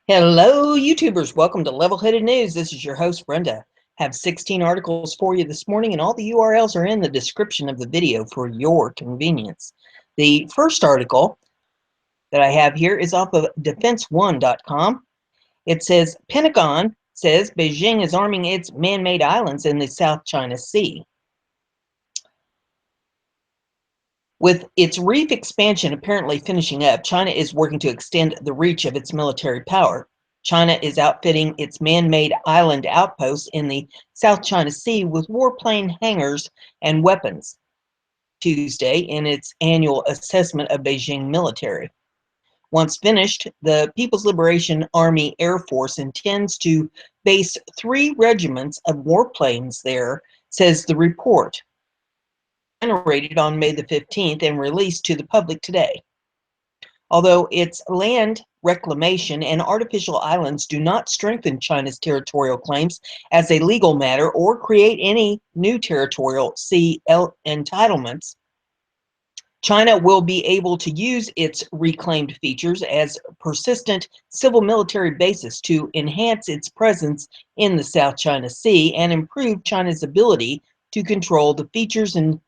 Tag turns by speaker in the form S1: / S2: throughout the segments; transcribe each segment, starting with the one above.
S1: Hello, YouTubers. Welcome to Level-Headed News. This is your host, Brenda. Have 16 articles for you this morning, and all the URLs are in the description of the video for your convenience. The first article that I have here is off of defense1.com. It says, Pentagon says Beijing is arming its man-made islands in the South China Sea. With its reef expansion apparently finishing up, China is working to extend the reach of its military power. China is outfitting its man-made island outposts in the South China Sea with warplane hangars and weapons. Tuesday, in its annual assessment of Beijing military. Once finished, the People's Liberation Army Air Force intends to base 3 regiments of warplanes there, says the report, generated on May the 15th and released to the public today. Although its land reclamation and artificial islands do not strengthen China's territorial claims as a legal matter or create any new territorial sea entitlements, China will be able to use its reclaimed features as persistent civil-military bases to enhance its presence in the South China Sea and improve China's ability to control the features in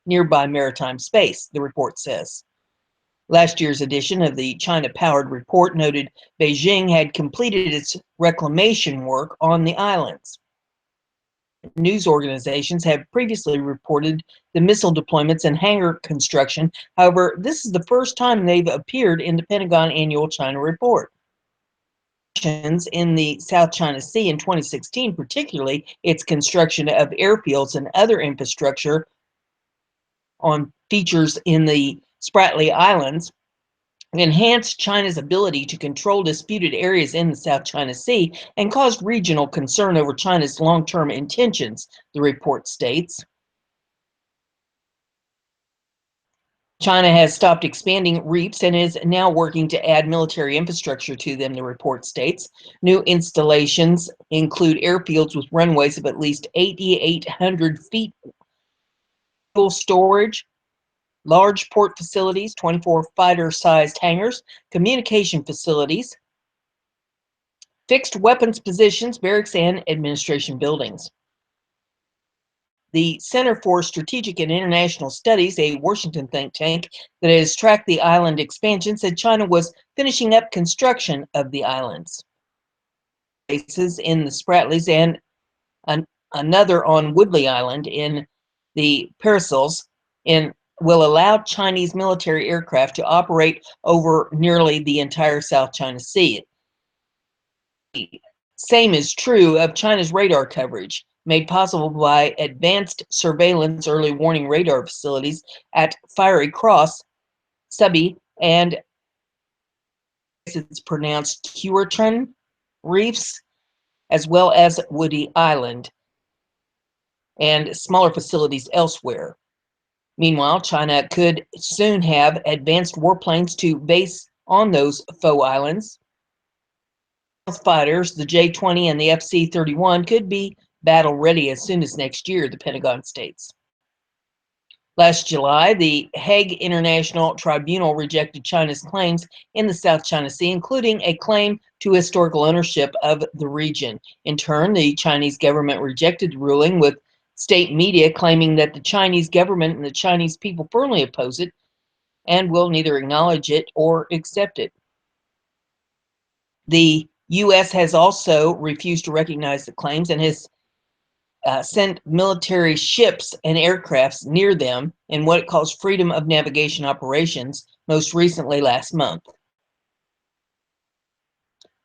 S1: nearby maritime space, the report says. Last year's edition of the China-powered report noted Beijing had completed its reclamation work on the islands. News organizations have previously reported the missile deployments and hangar construction. However, this is the first time they've appeared in the Pentagon annual China report. In the South China Sea in 2016, particularly its construction of airfields and other infrastructure on features in the Spratly Islands, enhanced China's ability to control disputed areas in the South China Sea and caused regional concern over China's long-term intentions, the report states. China has stopped expanding reefs and is now working to add military infrastructure to them, the report states. New installations include airfields with runways of at least 8,800 feet, full storage, large port facilities, 24 fighter-sized hangars, communication facilities, fixed weapons positions, barracks, and administration buildings. The Center for Strategic and International Studies, a Washington think tank that has tracked the island expansion, said China was finishing up construction of the islands. Bases in the Spratlys and another on Woodley Island in the Paracels will allow Chinese military aircraft to operate over nearly the entire South China Sea. Same is true of China's radar coverage, made possible by advanced surveillance early warning radar facilities at Fiery Cross, Subby, and it's pronounced Huertran reefs, as well as Woody Island, and smaller facilities elsewhere. Meanwhile, China could soon have advanced warplanes to base on those faux islands. Fighters, the J-20 and the FC-31, could be battle-ready as soon as next year, the Pentagon states. Last July, the Hague International Tribunal rejected China's claims in the South China Sea, including a claim to historical ownership of the region. In turn, the Chinese government rejected the ruling, with state media claiming that the Chinese government and the Chinese people firmly oppose it and will neither acknowledge it or accept it. The U.S. has also refused to recognize the claims and has sent military ships and aircrafts near them in what it calls freedom of navigation operations, most recently last month.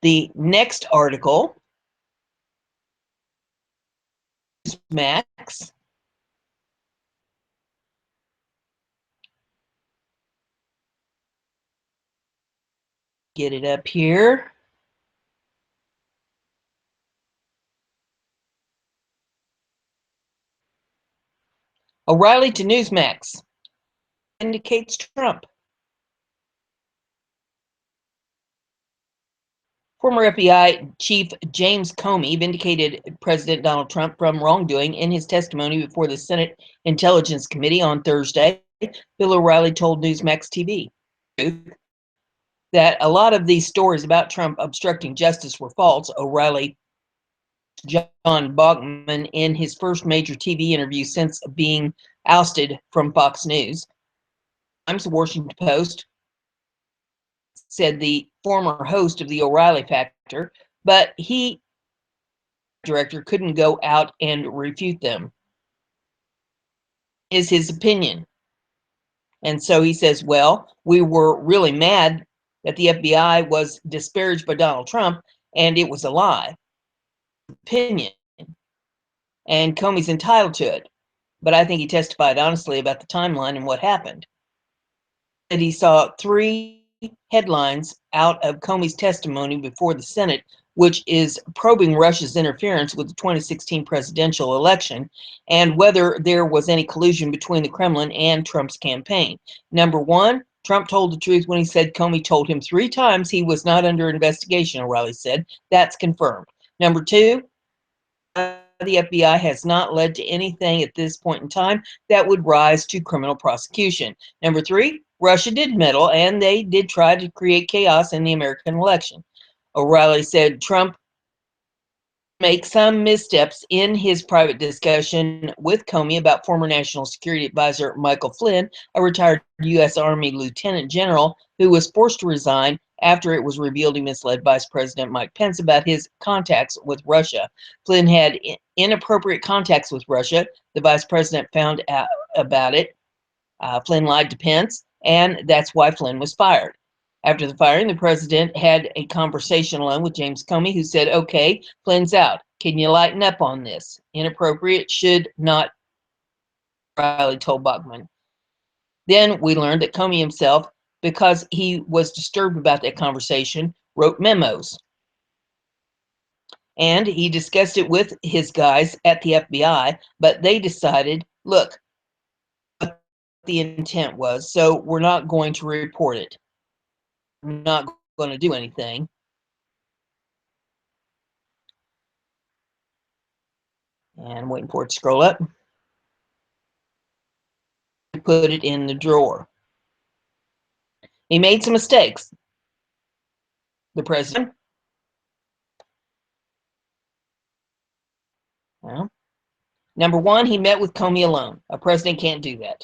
S1: The next article, Max, get it up here. O'Reilly to Newsmax indicates Trump. Former FBI Chief James Comey vindicated President Donald Trump from wrongdoing in his testimony before the Senate Intelligence Committee on Thursday, Bill O'Reilly told Newsmax TV. that a lot of these stories about Trump obstructing justice were false. O'Reilly John Bachman in his first major TV interview since being ousted from Fox News. Times, the Washington Post said the former host of the O'Reilly Factor, but he, director, couldn't go out and refute them. Is his opinion. And so he says, well, we were really mad that the FBI was disparaged by Donald Trump, and it was a lie. Opinion. And Comey's entitled to it. But I think he testified honestly about the timeline and what happened. And he saw 3 headlines out of Comey's testimony before the Senate, which is probing Russia's interference with the 2016 presidential election and whether there was any collusion between the Kremlin and Trump's campaign. Number 1, Trump told the truth when he said Comey told him 3 times he was not under investigation, O'Reilly said. That's confirmed. Number 2, the FBI has not led to anything at this point in time that would rise to criminal prosecution. Number 3, Russia did meddle, and they did try to create chaos in the American election. O'Reilly said Trump make some missteps in his private discussion with Comey about former National Security Advisor Michael Flynn, a retired U.S. Army Lieutenant General who was forced to resign after it was revealed he misled Vice President Mike Pence about his contacts with Russia. Flynn had inappropriate contacts with Russia. The Vice President found out about it. Flynn lied to Pence, and that's why Flynn was fired. After the firing, the president had a conversation alone with James Comey, who said, okay, Flynn's out. Can you lighten up on this? Inappropriate should not, Riley told Bachman. Then we learned that Comey himself, because he was disturbed about that conversation, wrote memos. And he discussed it with his guys at the FBI, but they decided, look, what the intent was, so we're not going to report it. We're not going to do anything. And I'm waiting for it to scroll up. Put it in the drawer. He made some mistakes. The president. Well, number 1, he met with Comey alone. A president can't do that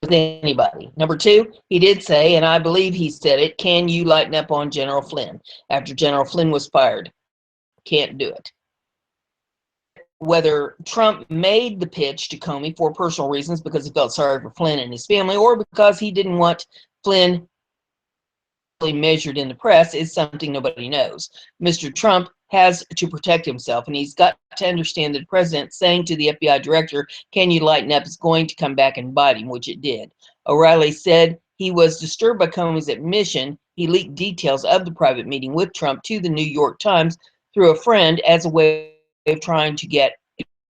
S1: with anybody. Number 2, he did say, and I believe he said it, can you lighten up on General Flynn after General Flynn was fired? Can't do it. Whether Trump made the pitch to Comey for personal reasons because he felt sorry for Flynn and his family, or because he didn't want Flynn measured in the press, is something nobody knows. Mr. Trump has to protect himself, and he's got to understand that the president saying to the FBI director, can you lighten up, is going to come back and bite him, which it did. O'Reilly said he was disturbed by Comey's admission he leaked details of the private meeting with Trump to the New York Times through a friend as a way of trying to get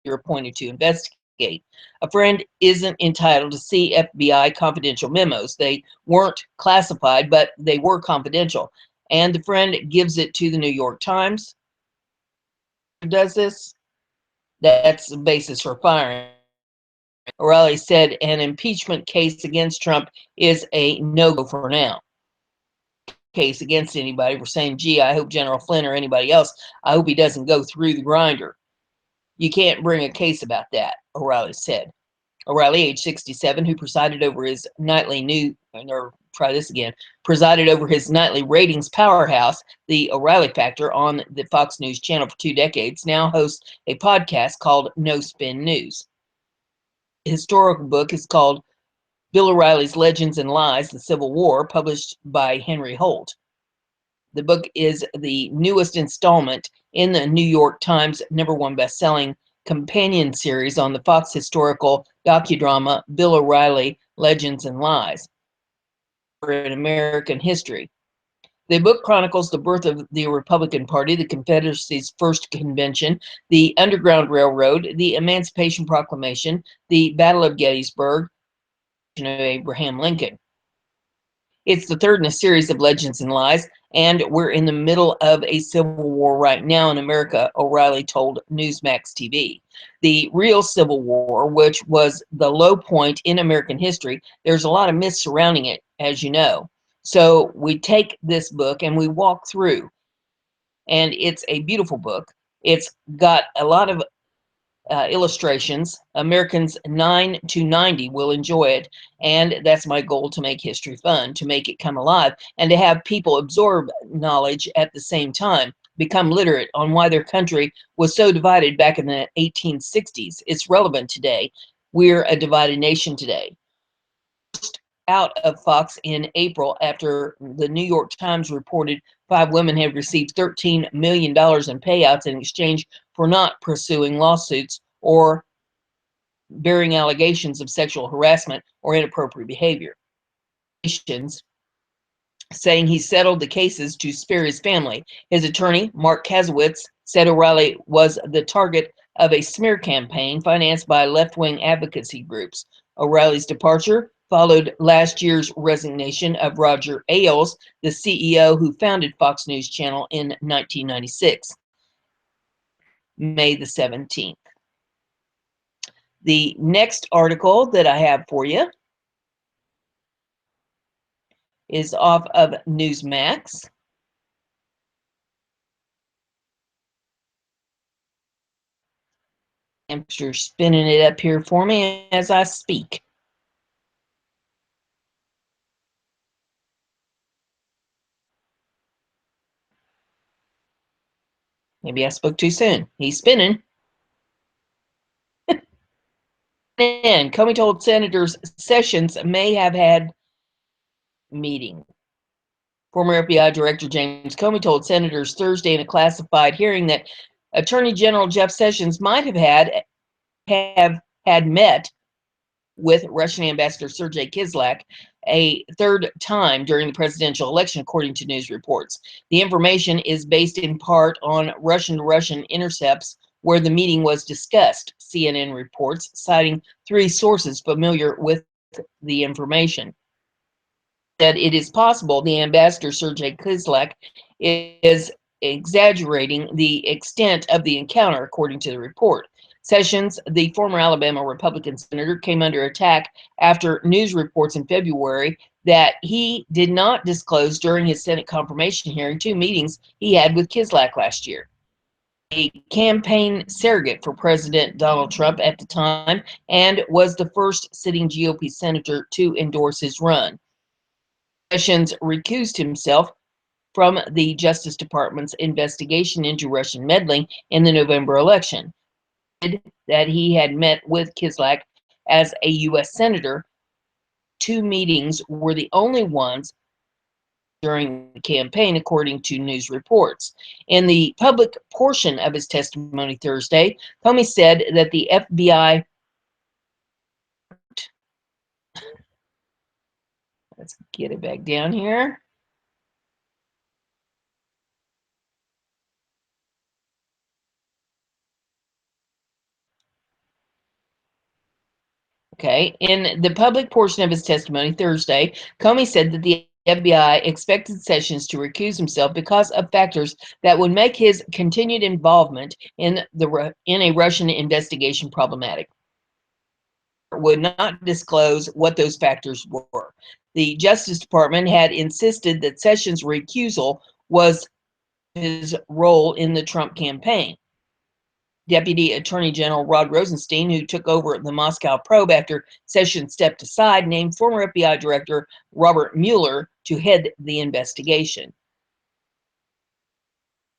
S1: you're appointed to investigate. A friend isn't entitled to see FBI confidential memos. They weren't classified, but they were confidential. And the friend gives it to the New York Times. Does this? That's the basis for firing. O'Reilly said an impeachment case against Trump is a no-go for now. Case against anybody for saying, gee, I hope General Flynn or anybody else, I hope he doesn't go through the grinder. You can't bring a case about that, O'Reilly said. O'Reilly, age 67, who presided over his nightly presided over his nightly ratings powerhouse, the O'Reilly Factor, on the Fox News channel for 2 decades, now hosts a podcast called No Spin News. The historical book is called Bill O'Reilly's Legends and Lies, The Civil War, published by Henry Holt. The book is the newest installment in the New York Times #1 best-selling companion series on the Fox historical docudrama Bill O'Reilly, Legends and Lies in American History. The book chronicles the birth of the Republican Party, the Confederacy's first convention, the Underground Railroad, the Emancipation Proclamation, the Battle of Gettysburg, and Abraham Lincoln. It's the third in a series of Legends and Lies, and we're in the middle of a civil war right now in America, O'Reilly told Newsmax TV. The real Civil War, which was the low point in American history, there's a lot of myths surrounding it, as you know. So we take this book and we walk through, and it's a beautiful book. It's got a lot of illustrations. Americans 9 to 90 will enjoy it, and that's my goal, to make history fun, to make it come alive, and to have people absorb knowledge at the same time, become literate on why their country was so divided back in the 1860s. It's relevant today. We're a divided nation today. Out of Fox in April after the New York Times reported 5 women had received $13 million in payouts in exchange for not pursuing lawsuits or bearing allegations of sexual harassment or inappropriate behavior. Saying he settled the cases to spare his family. His attorney, Mark Kazowitz, said O'Reilly was the target of a smear campaign financed by left-wing advocacy groups. O'Reilly's departure followed last year's resignation of Roger Ailes, the CEO who founded Fox News Channel in 1996, May the 17th. The next article that I have for you is off of Newsmax. Hamster spinning it up here for me as I speak. Maybe I spoke too soon. He's spinning. And Comey told Senators Sessions may have had meeting. Former FBI Director James Comey told senators Thursday in a classified hearing that Attorney General Jeff Sessions might have had met with Russian Ambassador Sergei Kislyak a third time during the presidential election, according to news reports. The information is based in part on Russian-to-Russian intercepts where the meeting was discussed, CNN reports, citing 3 sources familiar with the information. That it is possible the ambassador Sergei Kislyak is exaggerating the extent of the encounter, according to the report. Sessions, the former Alabama Republican senator, came under attack after news reports in February that he did not disclose during his Senate confirmation hearing 2 meetings he had with Kislyak last year. A campaign surrogate for President Donald Trump at the time, and was the first sitting GOP senator to endorse his run. Sessions recused himself from the Justice Department's investigation into Russian meddling in the November election. That he had met with Kislyak as a U.S. senator. 2 meetings were the only ones during the campaign, according to news reports. In the public portion of his testimony Thursday, Comey said that the FBI, let's get it back down here. Okay, in the public portion of his testimony Thursday, Comey said that the FBI expected Sessions to recuse himself because of factors that would make his continued involvement in a Russian investigation problematic. Would not disclose what those factors were. The Justice Department had insisted that Sessions' recusal was his role in the Trump campaign. Deputy Attorney General Rod Rosenstein, who took over the Moscow probe after Sessions stepped aside, named former FBI Director Robert Mueller to head the investigation.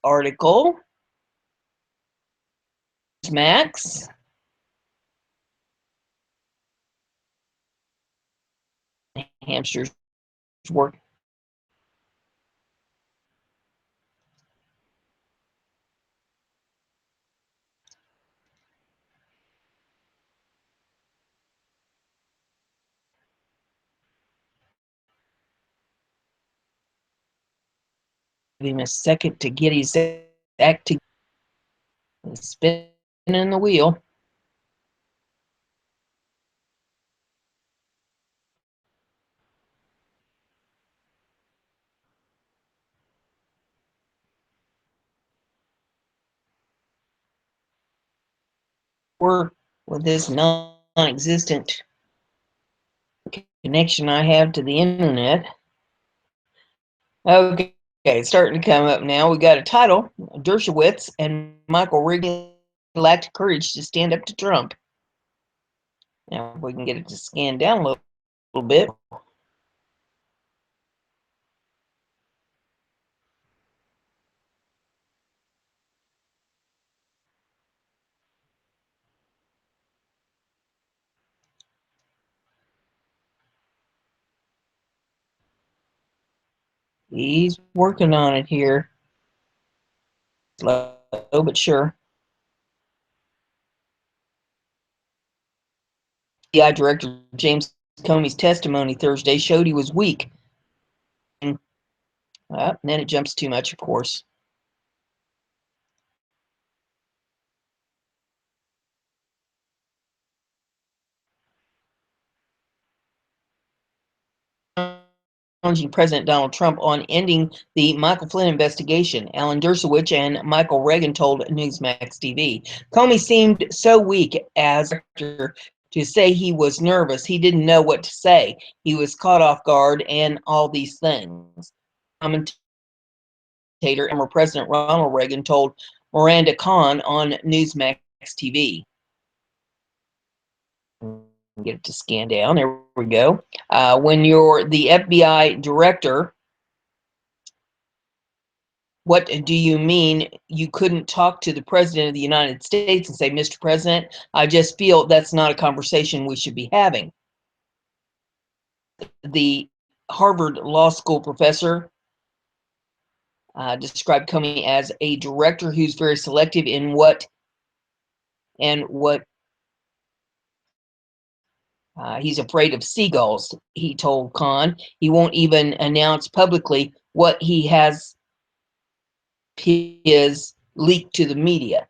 S1: Article, Max. Hamsters work. Give him a second to get his act together. Spinning the wheel. Or with this non-existent connection I have to the internet. Okay, it's starting to come up now. We got a title: Dershowitz and Michael Reagan lacked courage to stand up to Trump. Now, if we can get it to scan down a little bit. He's working on it here. Slow but sure. FBI Director James Comey's testimony Thursday showed he was weak. And then it jumps too much, of course. Challenging President Donald Trump on ending the Michael Flynn investigation. Alan Dershowitz and Michael Reagan told Newsmax TV. Comey seemed so weak as director to say he was nervous. He didn't know what to say. He was caught off guard and all these things. Commentator former President Ronald Reagan told Miranda Kahn on Newsmax TV. Get it to scan down. There we go. When you're the FBI director, what do you mean you couldn't talk to the President of the United States and say, Mr. President, I just feel that's not a conversation we should be having? The Harvard Law School professor described Comey as a director who's very selective in what he's afraid of seagulls, he told Khan. He won't even announce publicly what he has his leaked to the media.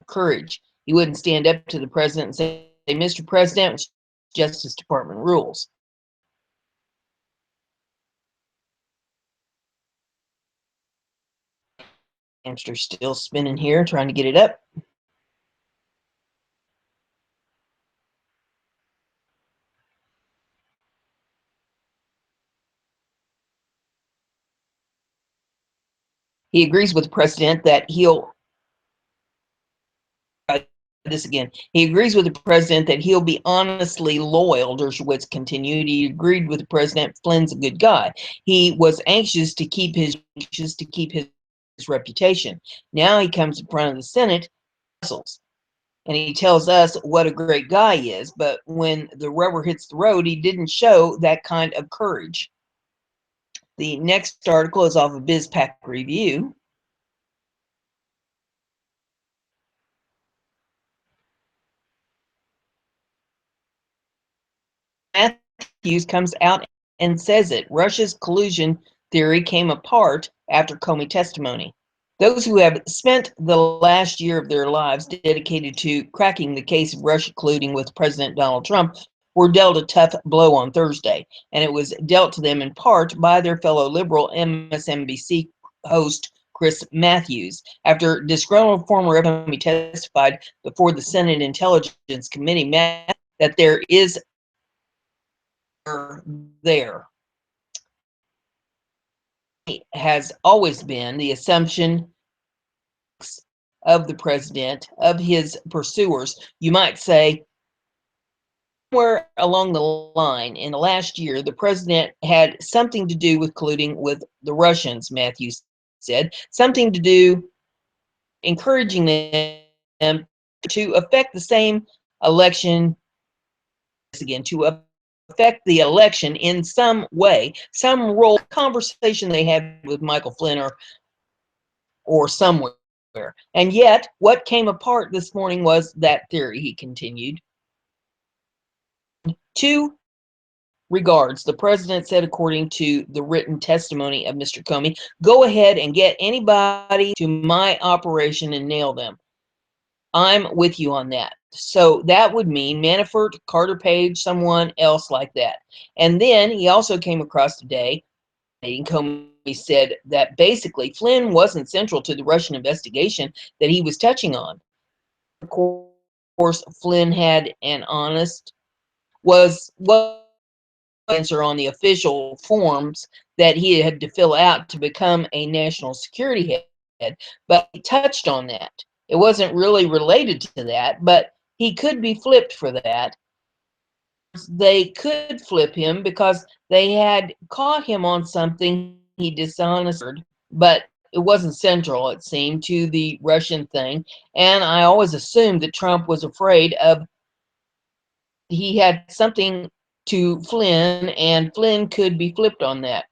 S1: Courage. He wouldn't stand up to the president and say, Mr. President, it's Justice Department rules. Hamster's still spinning here, trying to get it up. He agrees with the president that he'll this again. He agrees with the president that he'll be honestly loyal, Dershowitz continued. He agreed with the president Flynn's a good guy. He was anxious to keep his reputation. Now he comes in front of the Senate and he tells us what a great guy he is, but when the rubber hits the road, he didn't show that kind of courage. The next article is off of BizPac Review. Matthews comes out and says it. Russia's collusion theory came apart after Comey testimony. Those who have spent the last year of their lives dedicated to cracking the case of Russia colluding with President Donald Trump were dealt a tough blow on Thursday, and it was dealt to them in part by their fellow liberal MSNBC host Chris Matthews. After disgruntled former FME testified before the Senate Intelligence Committee that there is there has always been the assumption of the president, of his pursuers, you might say, somewhere along the line in the last year, the president had something to do with colluding with the Russians, Matthews said, something to do encouraging them to affect the same election again, to affect the election in some way, some role, conversation they had with Michael Flynn or somewhere. And yet, what came apart this morning was that theory, he continued. Two regards, the president said, according to the written testimony of Mr. Comey, go ahead and get anybody to my operation and nail them. I'm with you on that. So that would mean Manafort, Carter Page, someone else like that. And then he also came across today, Comey said that basically Flynn wasn't central to the Russian investigation that he was touching on. Of course, Flynn had an honest, was answer on the official forms that he had to fill out to become a national security head, but he touched on that. It wasn't really related to that, but he could be flipped for that. They could flip him because they had caught him on something he dishonested, but it wasn't central, it seemed, to the Russian thing. And I always assumed that Trump was afraid of he had something to Flynn, and Flynn could be flipped on that.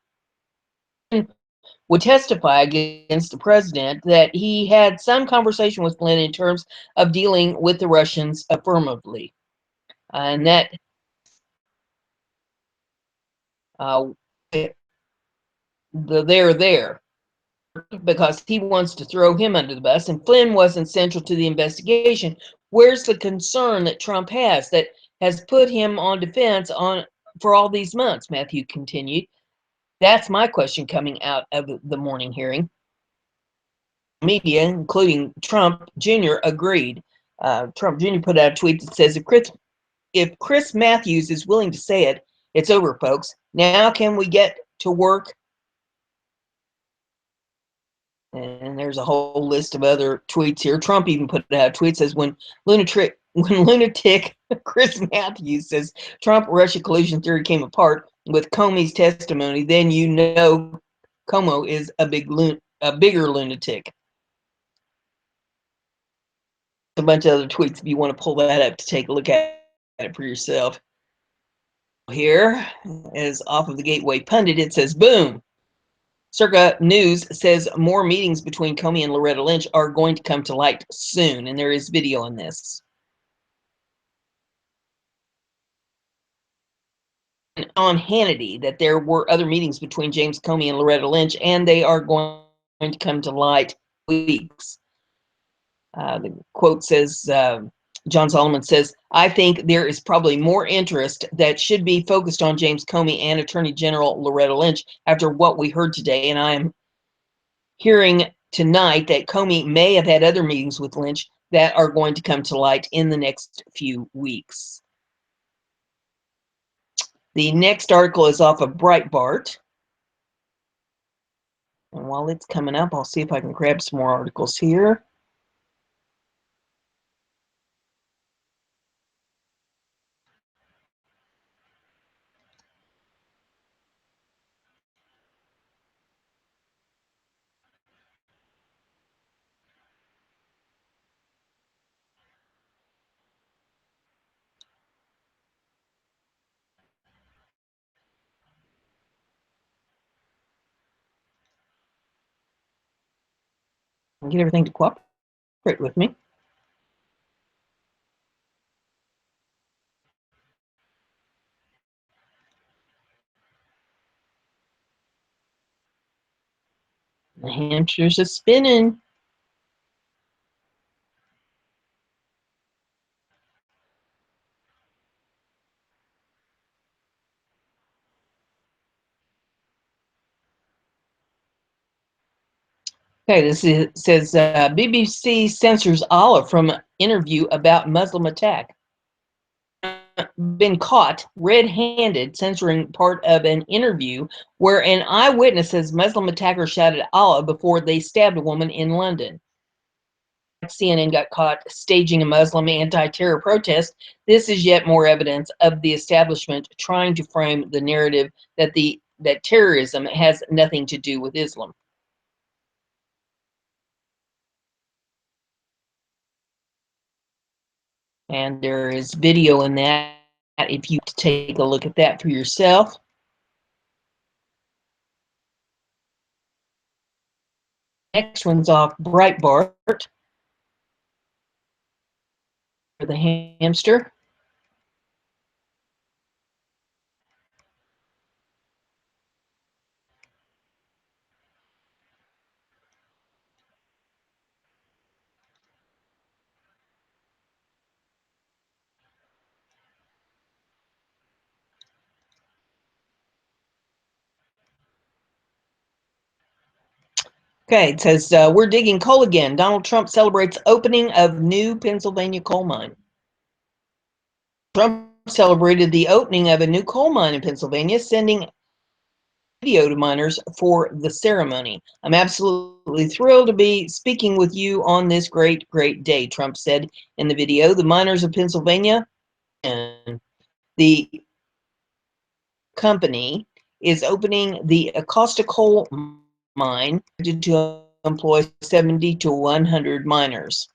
S1: Would testify against the president that he had some conversation with Flynn in terms of dealing with the Russians affirmatively. And that uh, they're there because he wants to throw him under the bus, and Flynn wasn't central to the investigation. Where's the concern that Trump has put him on defense for all these months? Matthew continued. That's my question coming out of the morning hearing. Media, including Trump Jr., agreed. Trump Jr. put out a tweet that says, if Chris Matthews is willing to say it, it's over, folks. Now can we get to work? And there's a whole list of other tweets here. Trump even put out a tweet that says, when lunatic Chris Matthews says Trump-Russia collusion theory came apart with Comey's testimony, then you know Como is a bigger lunatic. A bunch of other tweets if you want to pull that up to take a look at it for yourself. Here is off of the Gateway Pundit. It says, boom. Circa News says more meetings between Comey and Loretta Lynch are going to come to light soon, and there is video on this. On Hannity that there were other meetings between James Comey and Loretta Lynch, and they are going to come to light weeks. The quote says, John Solomon says, I think there is probably more interest that should be focused on James Comey and Attorney General Loretta Lynch after what we heard today, and I am hearing tonight that Comey may have had other meetings with Lynch that are going to come to light in the next few weeks. The next article is off of Breitbart. And while it's coming up, I'll see if I can grab some more articles here. Get everything to cooperate with me. The hamsters are spinning. Okay, says BBC censors Allah from interview about Muslim attack. Been caught red-handed censoring part of an interview where an eyewitness says Muslim attackers shouted Allah before they stabbed a woman in London. CNN got caught staging a Muslim anti-terror protest. This is yet more evidence of the establishment trying to frame the narrative that terrorism has nothing to do with Islam. And there is video in that if you take a look at that for yourself. Next one's off Breitbart. For the hamster. Okay, it says, we're digging coal again. Donald Trump celebrates opening of new Pennsylvania coal mine. Trump celebrated the opening of a new coal mine in Pennsylvania, sending video to miners for the ceremony. I'm absolutely thrilled to be speaking with you on this great, great day, Trump said in the video. The miners of Pennsylvania and the company is opening the Acosta coal mine to employ 70 to 100 miners.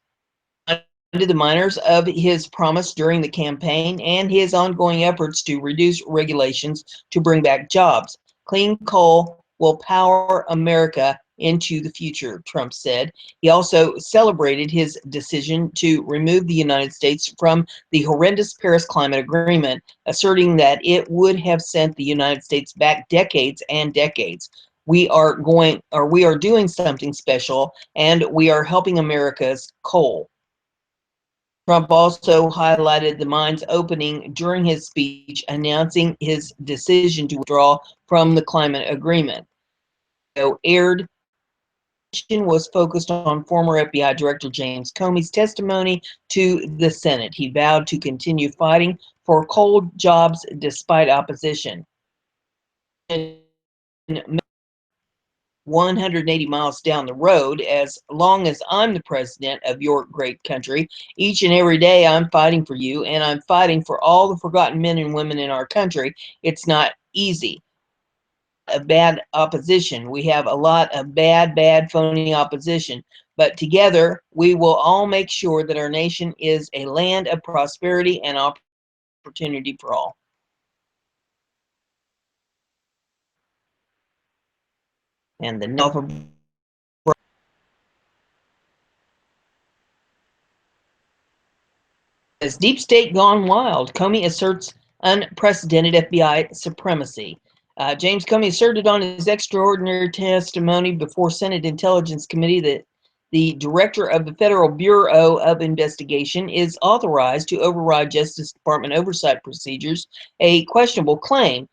S1: The miners of his promise during the campaign and his ongoing efforts to reduce regulations to bring back jobs. Clean coal will power America into the future, Trump said. He also celebrated his decision to remove the United States from the horrendous Paris Climate Agreement, asserting that it would have sent the United States back decades and decades. We are doing something special, and we are helping America's coal. Trump also highlighted the mine's opening during his speech, announcing his decision to withdraw from the climate agreement. Aired was focused on former FBI Director James Comey's testimony to the Senate. He vowed to continue fighting for coal jobs despite opposition. 180 miles down the road, as long as I'm the president of your great country, each and every day I'm fighting for you, and I'm fighting for all the forgotten men and women in our country. It's not easy. A bad opposition. We have a lot of bad, phony opposition. But together, we will all make sure that our nation is a land of prosperity and opportunity for all. And the novel as Deep State Gone Wild, Comey asserts unprecedented FBI supremacy. James Comey asserted on his extraordinary testimony before Senate Intelligence Committee that the director of the Federal Bureau of Investigation is authorized to override Justice Department oversight procedures, a questionable claim.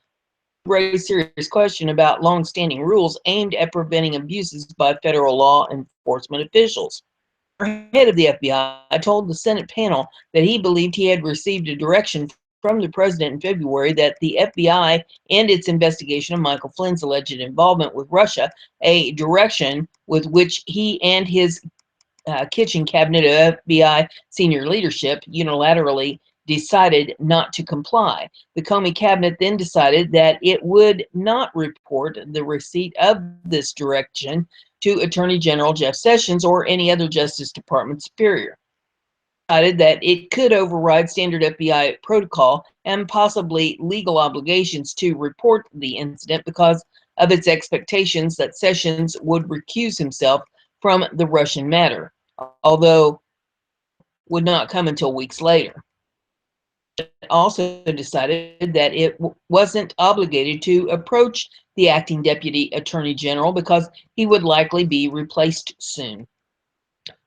S1: Raised serious question about long-standing rules aimed at preventing abuses by federal law enforcement officials. Head of the FBI told the Senate panel that he believed he had received a direction from the president in February that the FBI and its investigation of Michael Flynn's alleged involvement with Russia, a direction with which he and his kitchen cabinet of FBI senior leadership unilaterally decided not to comply. The Comey cabinet then decided that it would not report the receipt of this direction to Attorney General Jeff Sessions or any other Justice Department superior. Decided that it could override standard FBI protocol and possibly legal obligations to report the incident because of its expectations that Sessions would recuse himself from the Russian matter, although would not come until weeks later. It also decided that it wasn't obligated to approach the acting deputy attorney general because he would likely be replaced soon.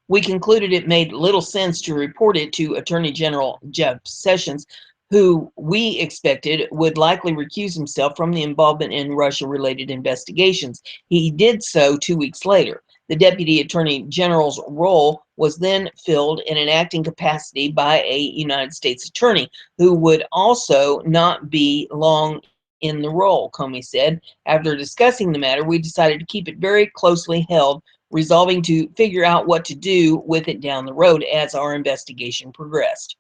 S1: We concluded it made little sense to report it to Attorney General Jeff Sessions, who we expected would likely recuse himself from the involvement in Russia-related investigations. He did so 2 weeks later. The Deputy Attorney General's role was then filled in an acting capacity by a United States attorney, who would also not be long in the role, Comey said. After discussing the matter, we decided to keep it very closely held, resolving to figure out what to do with it down the road as our investigation progressed.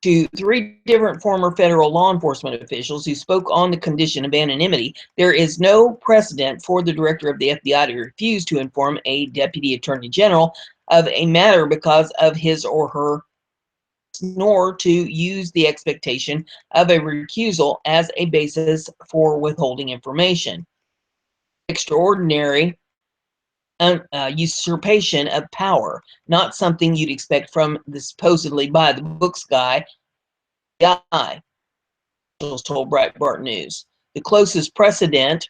S1: To 3 different former federal law enforcement officials who spoke on the condition of anonymity, there is no precedent for the director of the FBI to refuse to inform a deputy attorney general of a matter because of his or her, nor to use the expectation of a recusal as a basis for withholding information. Extraordinary usurpation of power, not something you'd expect from the supposedly by the books guy, told Breitbart News. The closest precedent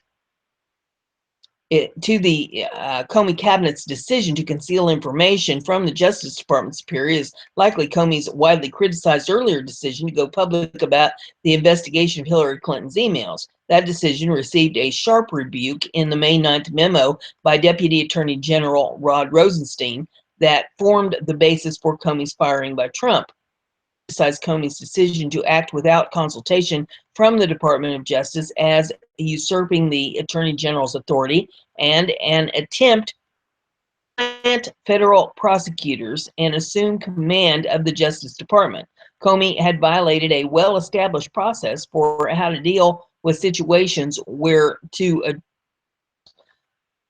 S1: to the Comey cabinet's decision to conceal information from the Justice Department superior is likely Comey's widely criticized earlier decision to go public about the investigation of Hillary Clinton's emails. That decision received a sharp rebuke in the May 9th memo by Deputy Attorney General Rod Rosenstein that formed the basis for Comey's firing by Trump. criticized Comey's decision to act without consultation from the Department of Justice as usurping the Attorney General's authority and an attempt to plant federal prosecutors and assume command of the Justice Department. Comey had violated a well-established process for how to deal with situations where two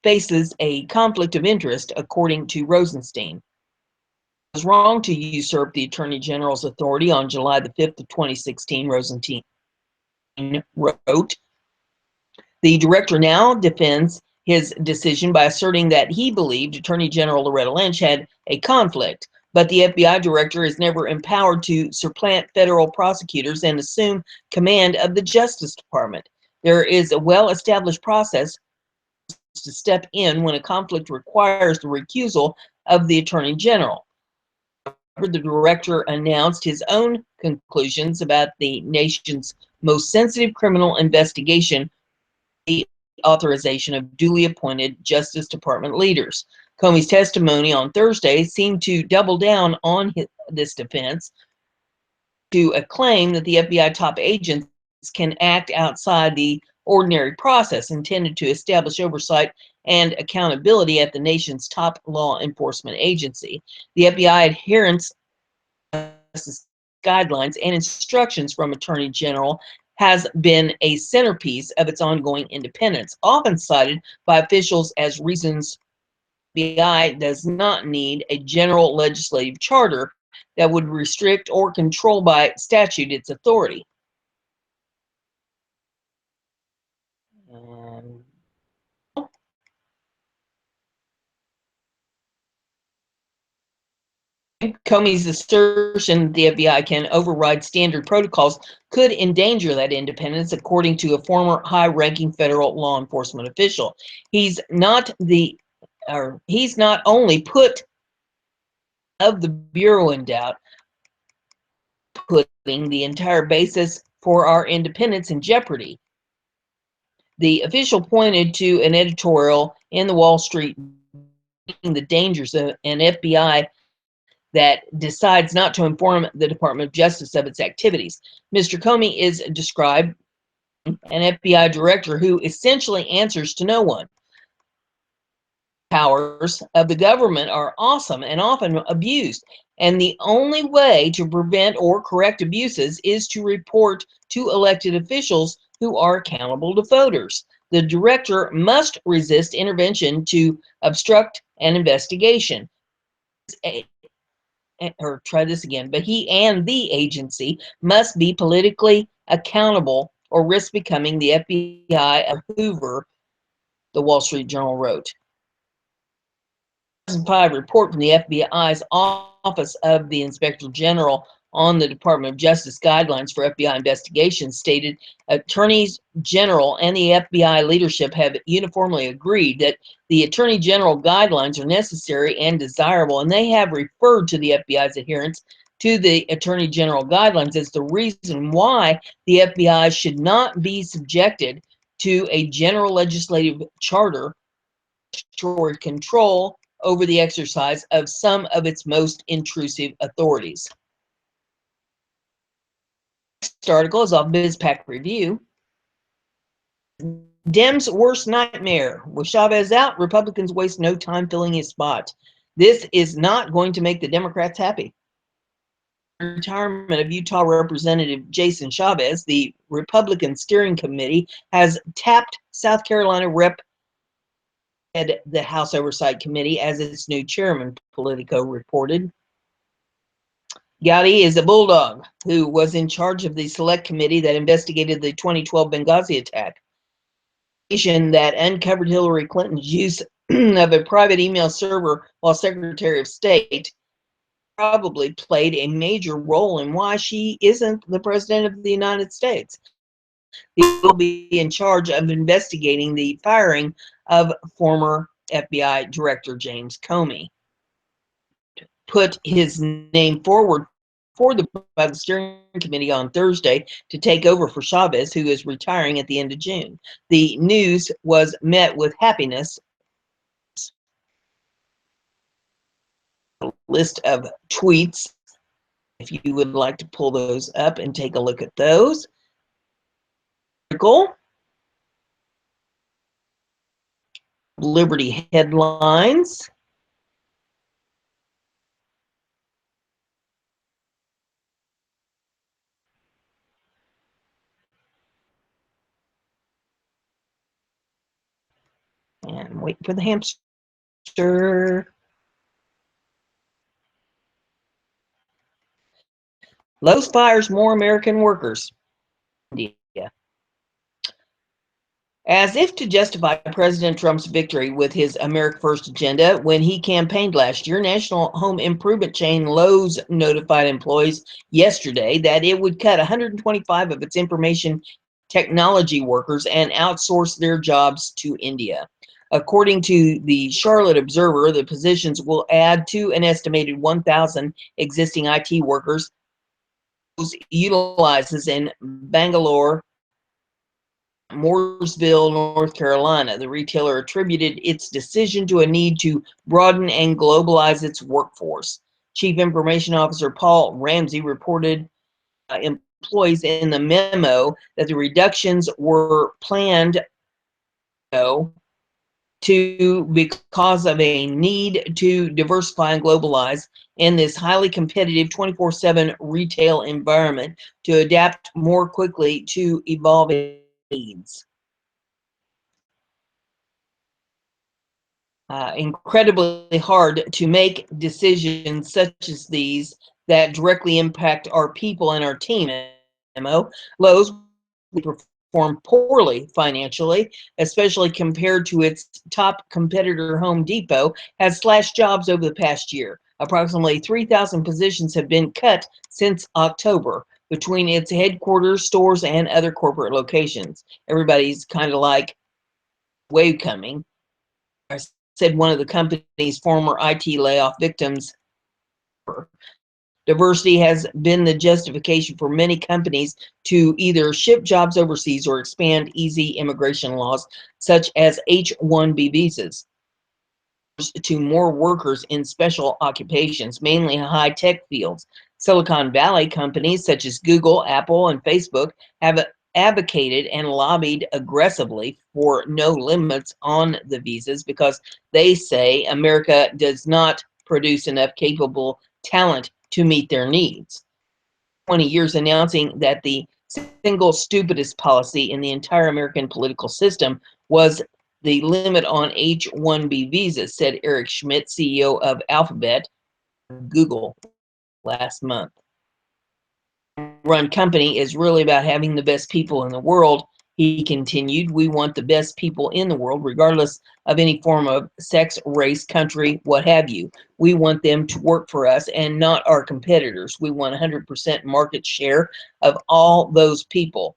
S1: faces a conflict of interest, according to Rosenstein. It was wrong to usurp the Attorney General's authority on July the 5th of 2016, Rosenstein wrote. The director now defends his decision by asserting that he believed Attorney General Loretta Lynch had a conflict, but the FBI director is never empowered to supplant federal prosecutors and assume command of the Justice Department. There is a well-established process to step in when a conflict requires the recusal of the Attorney General. The director announced his own conclusions about the nation's most sensitive criminal investigation, the authorization of duly appointed Justice Department leaders. Comey's testimony on Thursday seemed to double down on this defense, to a claim that the FBI top agents can act outside the ordinary process intended to establish oversight and accountability at the nation's top law enforcement agency. The FBI adherence guidelines and instructions from Attorney General has been a centerpiece of its ongoing independence, often cited by officials as reasons the FBI does not need a general legislative charter that would restrict or control by statute its authority. Comey's assertion that the FBI can override standard protocols could endanger that independence, according to a former high-ranking federal law enforcement official. He's not only put of the Bureau in doubt, putting the entire basis for our independence in jeopardy. The official pointed to an editorial in the Wall Street the dangers of an FBI that decides not to inform the Department of Justice of its activities. Mr. Comey is described an FBI director who essentially answers to no one. Powers of the government are awesome and often abused, and the only way to prevent or correct abuses is to report to elected officials who are accountable to voters. The director must resist intervention to obstruct an investigation. Or try this again, but he and the agency must be politically accountable or risk becoming the FBI of Hoover, the Wall Street Journal wrote. 2005 report from the FBI's Office of the Inspector General on the Department of Justice guidelines for FBI investigations stated attorneys general and the FBI leadership have uniformly agreed that the Attorney General guidelines are necessary and desirable, and they have referred to the FBI's adherence to the Attorney General guidelines as the reason why the FBI should not be subjected to a general legislative charter toward control over the exercise of some of its most intrusive authorities. Next article is off BizPac Review. Dems' worst nightmare. With Chavez out, Republicans waste no time filling his spot. This is not going to make the Democrats happy. Retirement of Utah Representative Jason Chavez, the Republican Steering Committee has tapped South Carolina Rep. The House Oversight Committee as its new chairman, Politico reported. Gowdy is a bulldog who was in charge of the select committee that investigated the 2012 Benghazi attack. That uncovered Hillary Clinton's use of a private email server while Secretary of State probably played a major role in why she isn't the President of the United States. He will be in charge of investigating the firing of former FBI Director James Comey. Put his name forward by the steering committee on Thursday to take over for Chavez, who is retiring at the end of June. The news was met with happiness. A list of tweets if you would like to pull those up and take a look at those. Liberty headlines. And wait for the hamster. Lowe's fires more American workers. India. As if to justify President Trump's victory with his America First agenda, when he campaigned last year, national home improvement chain Lowe's notified employees yesterday that it would cut 125 of its information technology workers and outsource their jobs to India. According to the Charlotte Observer, the positions will add to an estimated 1,000 existing IT workers utilizes in Bangalore, Mooresville, North Carolina. The retailer attributed its decision to a need to broaden and globalize its workforce. Chief Information Officer Paul Ramsey reported employees in the memo that the reductions were planned because of a need to diversify and globalize in this highly competitive 24/7 retail environment to adapt more quickly to evolving needs. Incredibly hard to make decisions such as these that directly impact our people and our team. Lowe's performed poorly financially, especially compared to its top competitor Home Depot, has slashed jobs over the past year. Approximately 3,000 positions have been cut since October between its headquarters, stores, and other corporate locations. Everybody's kind of like, wave coming, said one of the company's former IT layoff victims. Diversity has been the justification for many companies to either ship jobs overseas or expand easy immigration laws, such as H-1B visas, to more workers in special occupations, mainly high-tech fields. Silicon Valley companies such as Google, Apple, and Facebook have advocated and lobbied aggressively for no limits on the visas because they say America does not produce enough capable talent to meet their needs. 20 years announcing that the single stupidest policy in the entire American political system was the limit on H-1B visas, said Eric Schmidt, CEO of Alphabet, Google, last month. Run company is really about having the best people in the world, he continued. We want the best people in the world, regardless of any form of sex, race, country, what have you. We want them to work for us and not our competitors. We want 100% market share of all those people.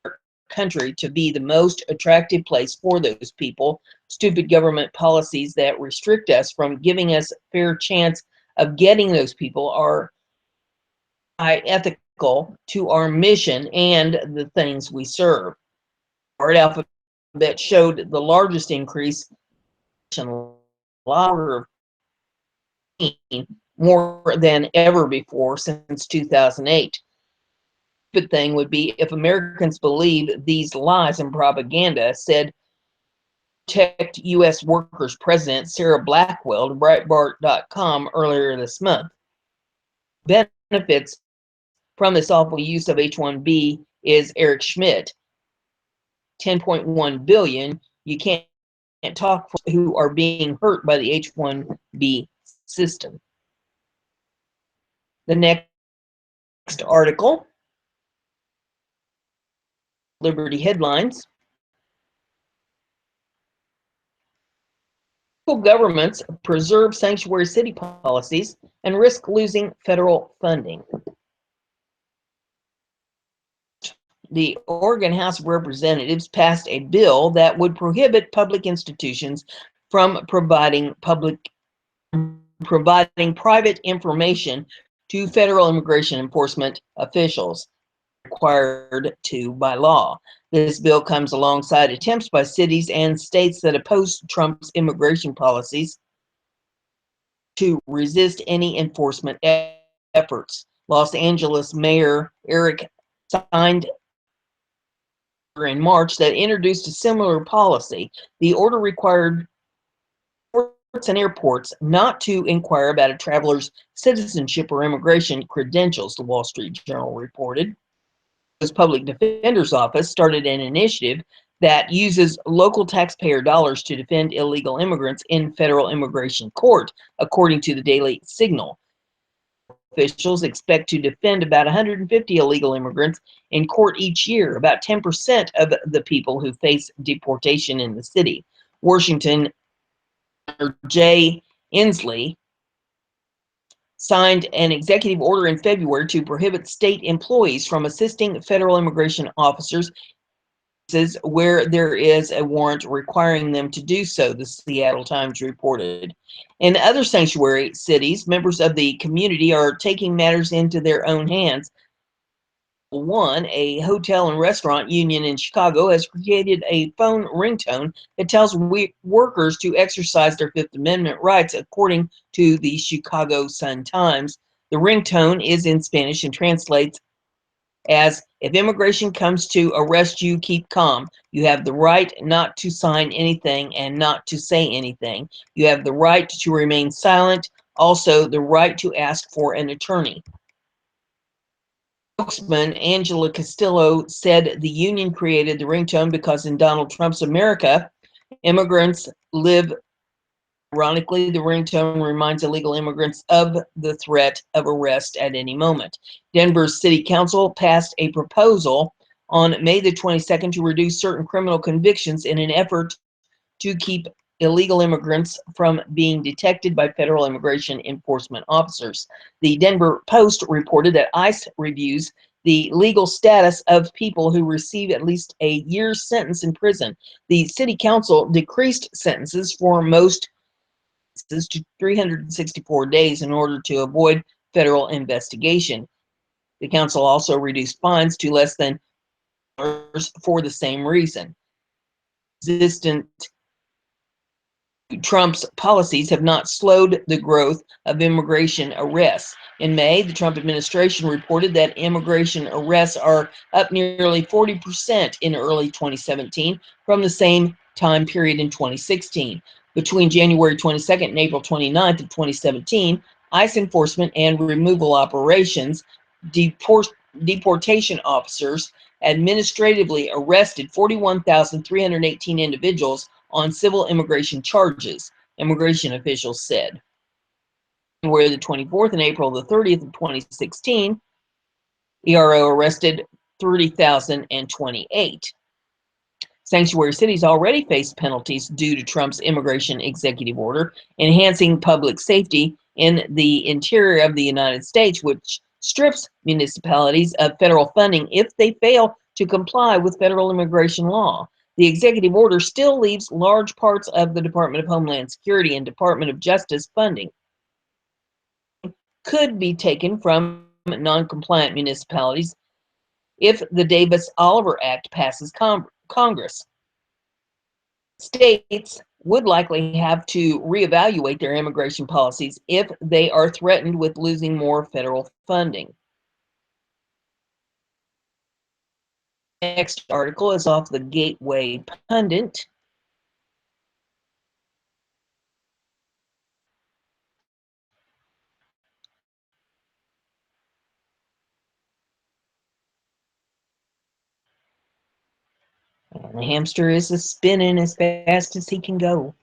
S1: Our country to be the most attractive place for those people. Stupid government policies that restrict us from giving us a fair chance of getting those people are ethical to our mission and the things we serve. Our Alphabet showed the largest increase in more than ever before since 2008. The good thing would be if Americans believe these lies and propaganda, said Protect U.S. Workers President Sarah Blackwell to Breitbart.com earlier this month. Benefits from this awful use of H-1B is Eric Schmidt. 10.1 billion. You can't talk for who are being hurt by the H-1B system. The next article, Liberty headlines. Local governments preserve sanctuary city policies and risk losing federal funding. The Oregon House of Representatives passed a bill that would prohibit public institutions from providing private information to federal immigration enforcement officials, required to by law. This bill comes alongside attempts by cities and states that oppose Trump's immigration policies to resist any enforcement efforts. Los Angeles Mayor Eric signed in March that introduced a similar policy. The order required ports and airports not to inquire about a traveler's citizenship or immigration credentials, the Wall Street Journal reported. The Public Defender's Office started an initiative that uses local taxpayer dollars to defend illegal immigrants in federal immigration court, according to the Daily Signal. Officials expect to defend about 150 illegal immigrants in court each year, about 10% of the people who face deportation in the city. Washington Jay Inslee signed an executive order in February to prohibit state employees from assisting federal immigration officers where there is a warrant requiring them to do so, the Seattle Times reported. In other sanctuary cities, members of the community are taking matters into their own hands. One, a hotel and restaurant union in Chicago, has created a phone ringtone that tells workers to exercise their Fifth Amendment rights, according to the Chicago Sun-Times. The ringtone is in Spanish and translates as, "If immigration comes to arrest you, keep calm. You have the right not to sign anything and not to say anything. You have the right to remain silent, also the right to ask for an attorney." Spokesman Angela Castillo said the union created the ringtone because in Donald Trump's America, immigrants live. Ironically, the ringtone reminds illegal immigrants of the threat of arrest at any moment. Denver's City Council passed a proposal on May the 22nd to reduce certain criminal convictions in an effort to keep illegal immigrants from being detected by federal immigration enforcement officers. The Denver Post reported that ICE reviews the legal status of people who receive at least a year's sentence in prison. The City Council decreased sentences for most to 364 days in order to avoid federal investigation. The council also reduced fines to less than for the same reason. Resistant Trump's policies have not slowed the growth of immigration arrests. In May, the Trump administration reported that immigration arrests are up nearly 40% in early 2017 from the same time period in 2016. Between January 22nd and April 29th of 2017, ICE enforcement and removal operations, deportation officers administratively arrested 41,318 individuals on civil immigration charges, immigration officials said. January the 24th and April the 30th of 2016, ERO arrested 30,028. Sanctuary cities already face penalties due to Trump's immigration executive order, enhancing public safety in the interior of the United States, which strips municipalities of federal funding if they fail to comply with federal immigration law. The executive order still leaves large parts of the Department of Homeland Security and Department of Justice funding could be taken from non-compliant municipalities if the Davis-Oliver Act passes Congress. States would likely have to reevaluate their immigration policies if they are threatened with losing more federal funding. Next article is off the Gateway Pundit. And the hamster is spinning as fast as he can go.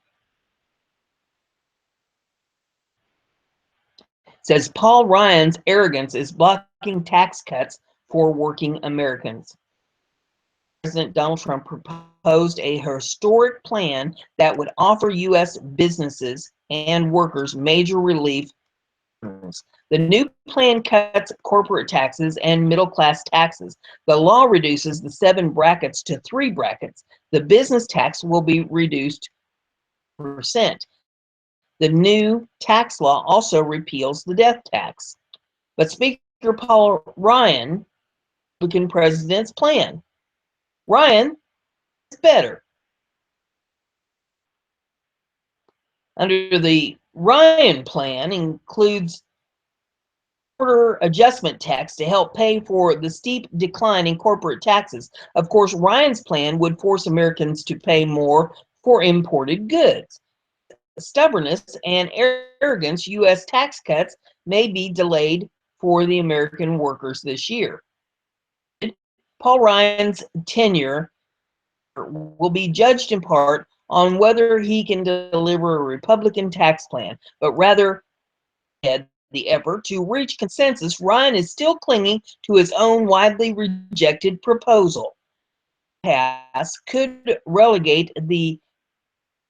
S1: It says Paul Ryan's arrogance is blocking tax cuts for working Americans. President Donald Trump proposed a historic plan that would offer U.S. businesses and workers major relief. The new plan cuts corporate taxes and middle-class taxes. The law reduces the 7 brackets to 3 brackets. The business tax will be reduced percent. The new tax law also repeals the death tax. But Speaker Paul Ryan, Republican president's plan. Ryan is better. Under the Ryan plan includes border adjustment tax to help pay for the steep decline in corporate taxes. Of course, Ryan's plan would force Americans to pay more for imported goods. Stubbornness and arrogance, U.S. tax cuts may be delayed for the American workers this year. Paul Ryan's tenure will be judged in part on whether he can deliver a Republican tax plan, but rather the effort to reach consensus, Ryan is still clinging to his own widely rejected proposal. Pass could relegate the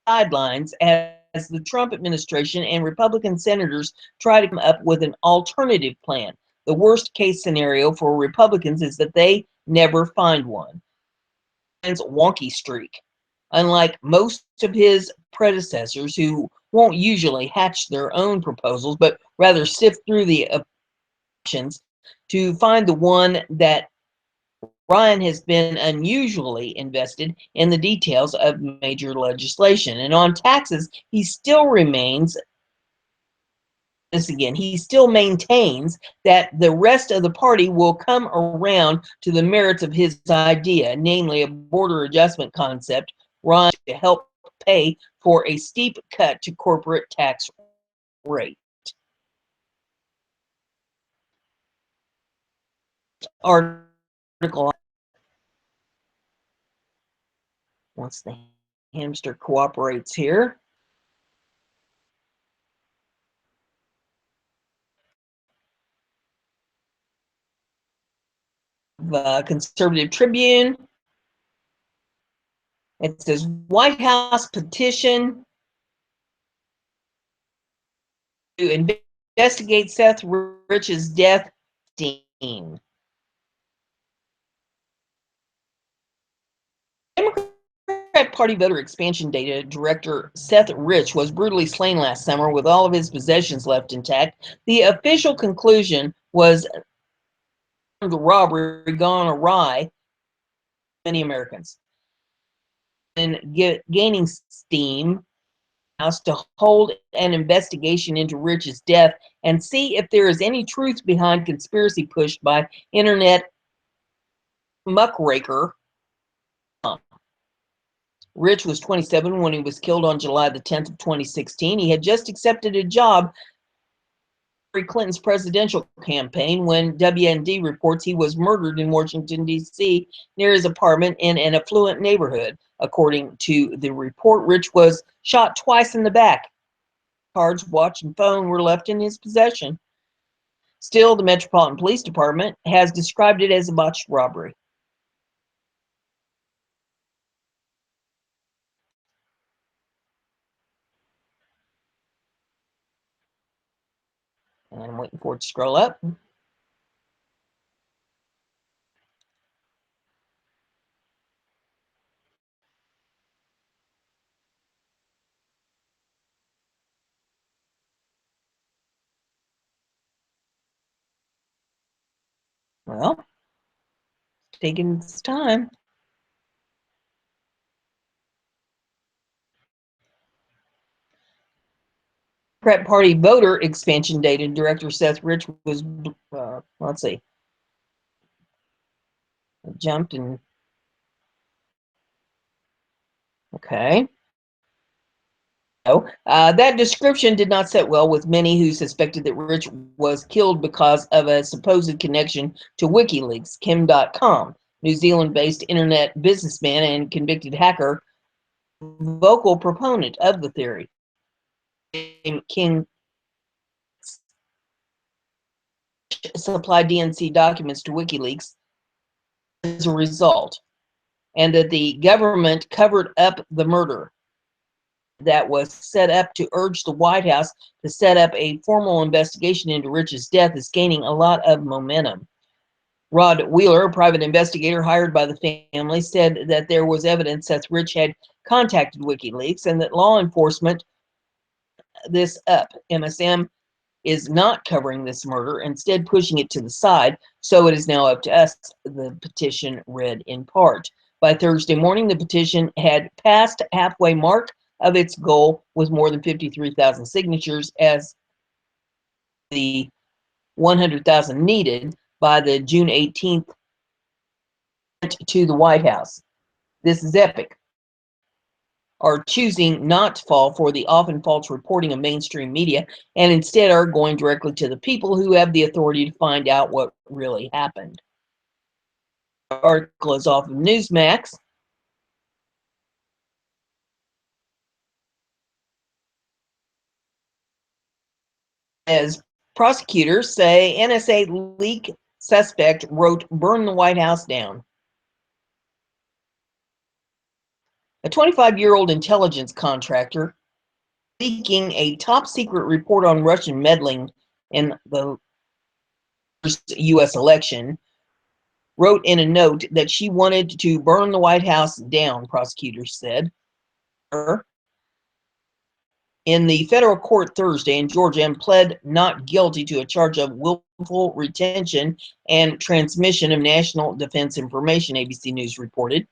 S1: sidelines as the Trump administration and Republican senators try to come up with an alternative plan. The worst case scenario for Republicans is that they never find one. Ryan's wonky streak. Unlike most of his predecessors, who won't usually hatch their own proposals, but rather sift through the options to find the one that Ryan has been unusually invested in the details of major legislation. And on taxes, he still remains this again. He still maintains that the rest of the party will come around to the merits of his idea, namely a border adjustment concept, Ryan to help pay for a steep cut to corporate tax rate. Article once the hamster cooperates here. The Conservative Tribune. It says White House petition to investigate Seth Rich's death scheme. Democrat Party voter expansion data director Seth Rich was brutally slain last summer with all of his possessions left intact. The official conclusion was the robbery gone awry. Many Americans and gaining steam to hold an investigation into Rich's death and see if there is any truth behind conspiracy pushed by internet muckraker. Rich was 27 when he was killed on July the 10th of 2016. He had just accepted a job in Clinton's presidential campaign when WND reports he was murdered in Washington, D.C. near his apartment in an affluent neighborhood. According to the report, Rich was shot twice in the back. Cards, watch, and phone were left in his possession. Still, the Metropolitan Police Department has described it as a botched robbery. And I'm waiting for it to scroll up. Well, it's taking its time. Democrat Party voter expansion data director Seth Rich was, let's see, jumped and okay. That description did not sit well with many who suspected that Rich was killed because of a supposed connection to WikiLeaks. Kim.com, New Zealand-based internet businessman and convicted hacker, vocal proponent of the theory. King supplied DNC documents to WikiLeaks as a result, and that the government covered up the murder that was set up to urge the White House to set up a formal investigation into Rich's death is gaining a lot of momentum. Rod Wheeler, a private investigator hired by the family, said that there was evidence that Rich had contacted WikiLeaks and that law enforcement this up. MSM is not covering this murder, instead pushing it to the side, so it is now up to us, the petition read in part. By Thursday morning, the petition had passed halfway mark of its goal with more than 53,000 signatures as the 100,000 needed by the June 18th to the White House. This is epic. Are choosing not to fall for the often false reporting of mainstream media and instead are going directly to the people who have the authority to find out what really happened. The article is off of Newsmax. As prosecutors say, NSA leak suspect wrote "Burn the White House down." A 25-year-old intelligence contractor leaking a top-secret report on Russian meddling in the U.S. election wrote in a note that she wanted to burn the White House down, prosecutors said. In the federal court Thursday in Georgia and pled not guilty to a charge of willful retention and transmission of national defense information, ABC News reported.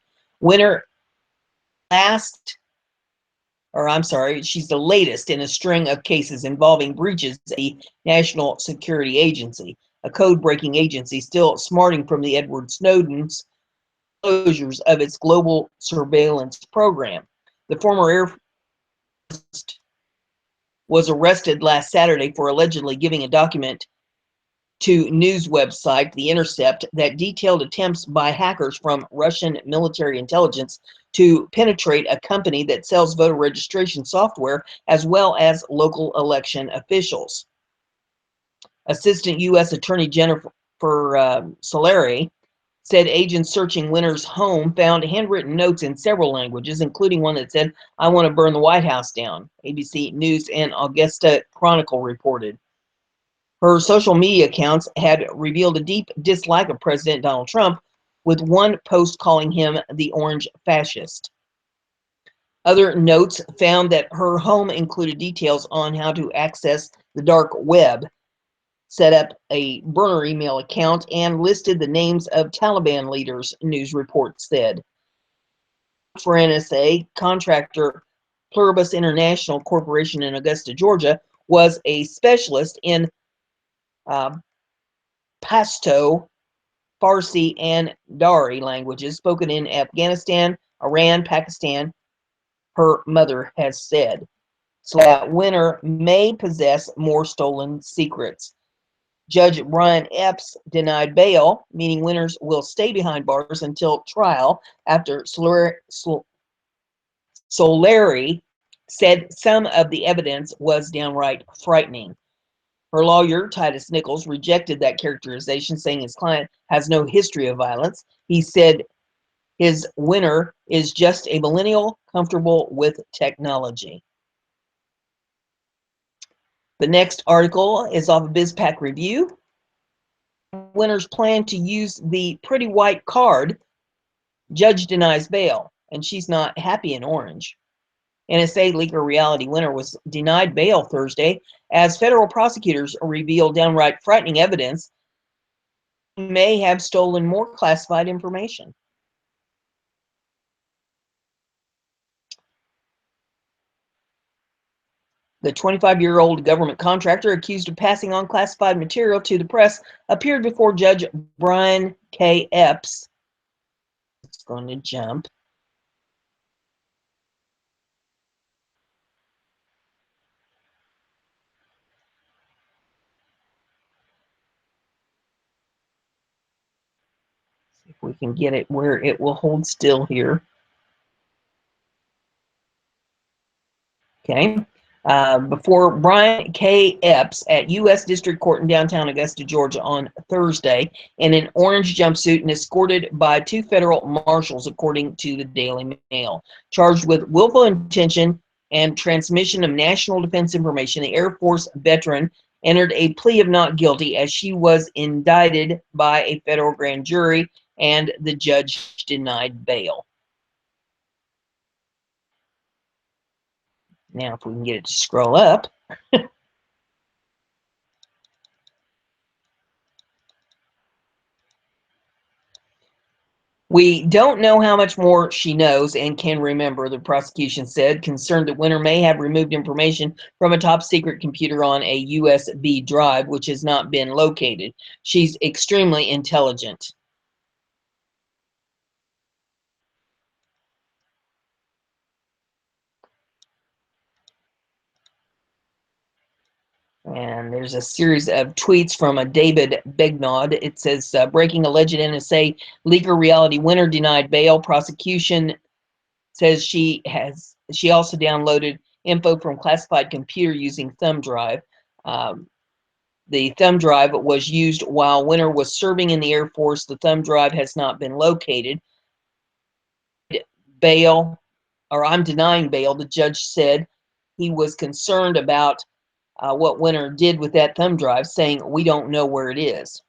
S1: She's the latest in a string of cases involving breaches at the National Security Agency, a code-breaking agency still smarting from the Edward Snowden's closures of its global surveillance program. The former Air Force was arrested last Saturday for allegedly giving a document to news website The Intercept that detailed attempts by hackers from Russian military intelligence to penetrate a company that sells voter registration software as well as local election officials. Assistant U.S. Attorney Jennifer Solari said agents searching Winter's home found handwritten notes in several languages, including one that said, "I want to burn the White House down," ABC News and Augusta Chronicle reported. Her social media accounts had revealed a deep dislike of President Donald Trump, with one post calling him the orange fascist. Other notes found that her home included details on how to access the dark web, set up a burner email account, and listed the names of Taliban leaders, news reports said. For NSA, contractor Pluribus International Corporation in Augusta, Georgia, was a specialist in Pashto, Farsi, and Dari languages spoken in Afghanistan, Iran, Pakistan, her mother has said. So that Winter may possess more stolen secrets. Judge Brian Epps denied bail, meaning Winters will stay behind bars until trial after Solari said some of the evidence was downright frightening. Her lawyer, Titus Nichols, rejected that characterization, saying his client has no history of violence. He said his Winter is just a millennial comfortable with technology. The next article is off of BizPac Review. Winter's plan to use the pretty white card. Judge denies bail, and she's not happy in orange. NSA leaker Reality Winter was denied bail Thursday as federal prosecutors revealed downright frightening evidence he may have stolen more classified information. The 25-year-old government contractor accused of passing on classified material to the press appeared before Judge Brian K. Epps. It's going to jump. See if we can get it where it will hold still here. Okay. Before Brian K. Epps at U.S. District Court in downtown Augusta, Georgia on Thursday in an orange jumpsuit and escorted by two federal marshals, according to the Daily Mail. Charged with willful intention and transmission of national defense information, the Air Force veteran entered a plea of not guilty as she was indicted by a federal grand jury and the judge denied bail. Now, if we can get it to scroll up. We don't know how much more she knows and can remember, the prosecution said, concerned that Winter may have removed information from a top secret computer on a USB drive, which has not been located. She's extremely intelligent. And there's a series of tweets from a David Begnod. It says, breaking alleged NSA leaker reality winner denied bail. Prosecution says she also downloaded info from classified computer using thumb drive. The thumb drive was used while Winter was serving in the Air Force. The thumb drive has not been located. Bail, or I'm denying bail, the judge said. He was concerned about what Winter did with that thumb drive, saying, "We don't know where it is."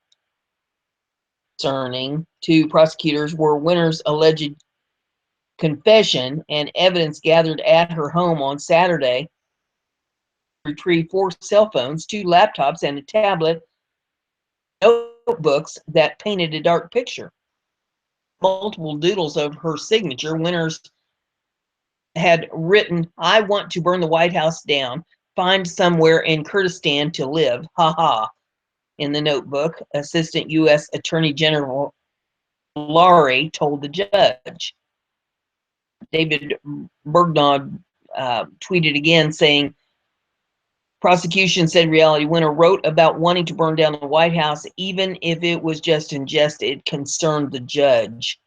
S1: Concerning to prosecutors were Winter's alleged confession and evidence gathered at her home on Saturday. Retrieved 4 cell phones, 2 laptops, and a tablet, notebooks that painted a dark picture. Multiple doodles of her signature. Winters had written, "I want to burn the White House down, find somewhere in Kurdistan to live, ha ha." In the notebook, Assistant U.S. Attorney General Laurie told the judge. David Bergnaud tweeted again saying, prosecution said Reality Winner wrote about wanting to burn down the White House, even if it was just in jest. It concerned the judge.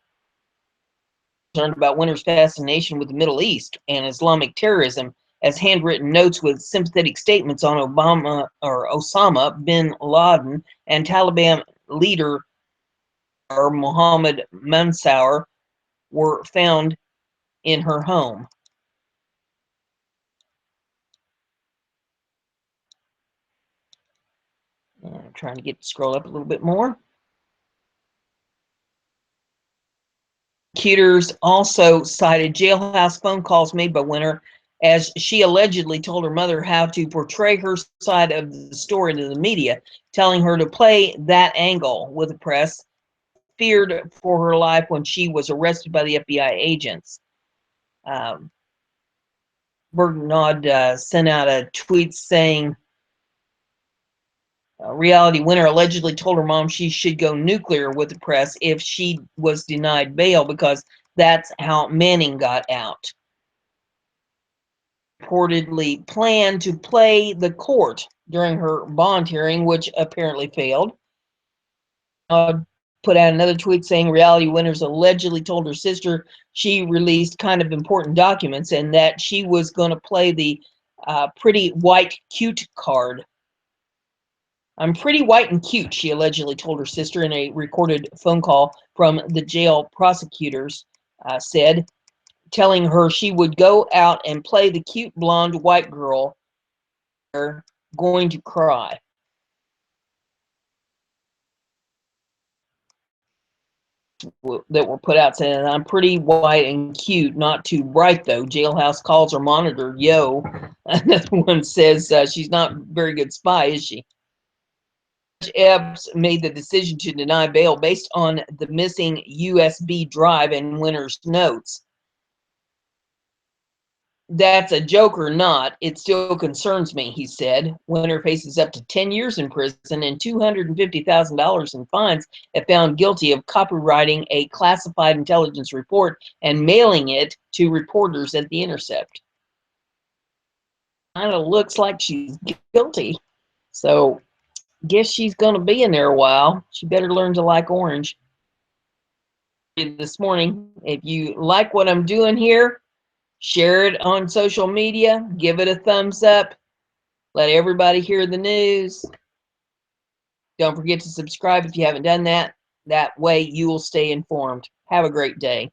S1: Concerned about Winter's fascination with the Middle East and Islamic terrorism, as handwritten notes with sympathetic statements on Osama bin Laden and Taliban leader Mohammed Mansour were found in her home. I'm trying to scroll up a little bit more. Prosecutors also cited jailhouse phone calls made by Winter as she allegedly told her mother how to portray her side of the story to the media, telling her to play that angle with the press. Feared for her life when she was arrested by the FBI agents. Bergnaud sent out a tweet saying, Reality Winner allegedly told her mom she should go nuclear with the press if she was denied bail because that's how Manning got out. Reportedly planned to play the court during her bond hearing, which apparently failed. Put out another tweet saying Reality Winners allegedly told her sister she released kind of important documents and that she was going to play the pretty white cute card. "I'm pretty white and cute," she allegedly told her sister in a recorded phone call from the jail. Prosecutors said, telling her she would go out and play the cute blonde white girl. They're going to cry. That were put out saying, "I'm pretty white and cute, not too bright though. Jailhouse calls are monitored, yo." Another one says she's not a very good spy, is she? Judge Epps made the decision to deny bail based on the missing USB drive and Winter's notes. "That's a joke or not, it still concerns me," he said. Winter faces up to 10 years in prison and $250,000 in fines if found guilty of copywriting a classified intelligence report and mailing it to reporters at The Intercept. Kind of looks like she's guilty, so guess she's going to be in there a while. She better learn to like orange. This morning, if you like what I'm doing here, share it on social media, give it a thumbs up, let everybody hear the news. Don't forget to subscribe if you haven't done that. That way you will stay informed. Have a great day.